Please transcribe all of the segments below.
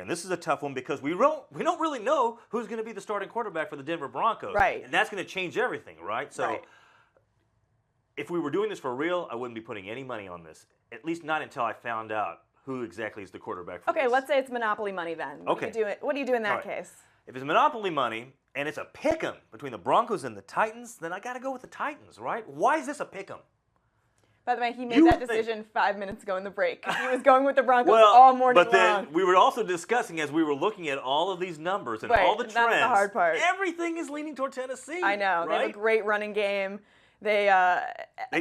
and this is a tough one because we don't really know who's going to be the starting quarterback for the Denver Broncos. Right. And that's going to change everything, right? So Right. if we were doing this for real, I wouldn't be putting any money on this. At least not until I found out who exactly is the quarterback for Okay, this. let's say it's Monopoly money then. Okay. What do you do in that All right. case? If it's Monopoly money and it's a pick'em between the Broncos and the Titans, then I got to go with the Titans, right? Why is this a pick'em? By the way, he made You that think- decision 5 minutes ago in the break. He was going with the Broncos Well, all morning but then long. we were also discussing as we were looking at all of these numbers and Right, all the and trends. that's the hard part. Everything is leaning toward Tennessee. I know. Right? They have a great running game. They're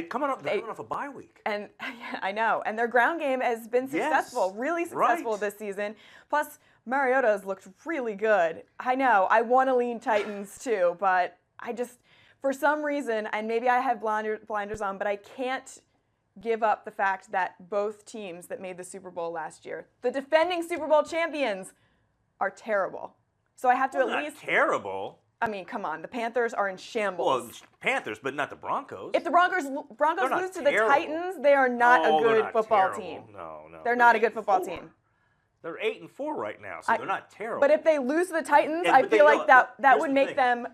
coming off a bye week. And yeah, I know. And their ground game has been successful, really successful right. this season. Plus, Mariota's looked really good. I know. I want to lean Titans too, but I just, for some reason, and maybe I have blinders on, but I can't give up the fact that both teams that made the Super Bowl last year, the defending Super Bowl champions, are terrible. So I have to Well, at not least. terrible. I mean, come on. The Panthers are in shambles. Well, Panthers, but not the Broncos. If the Broncos They're not lose to the terrible. Titans, they are not Oh, a they're good not football terrible. team. No. They're not a good 8-4. football team. They're 8-4 right now, so they're not terrible. But if they lose to the Titans, And- I but they feel know- like that here's would the make thing. them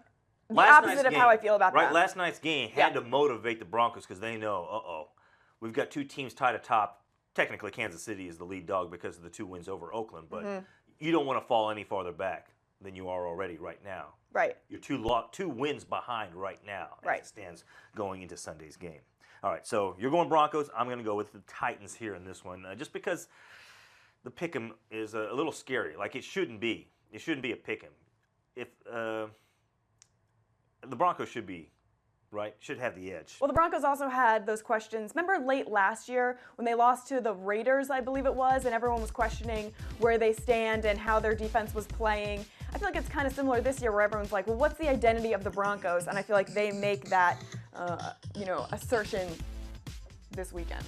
the Last opposite night's of how game, I feel about right? them. Last night's game had Yeah. to motivate the Broncos because they know, we've got two teams tied atop. Technically, Kansas City is the lead dog because of the 2 wins over Oakland, but you don't want to fall any farther back than you are already right now. Right. You're two wins behind right now as Right. it stands going into Sunday's game. All right, so you're going Broncos. I'm going to go with the Titans here in this one, just because the pick'em is a little scary. Like it shouldn't be. It shouldn't be a pick'em. If the Broncos should be right, should have the edge. Well, the Broncos also had those questions. Remember late last year when they lost to the Raiders, I believe it was, and everyone was questioning where they stand and how their defense was playing. I feel like it's kind of similar this year where everyone's like, well, what's the identity of the Broncos? And I feel like they make that, assertion this weekend.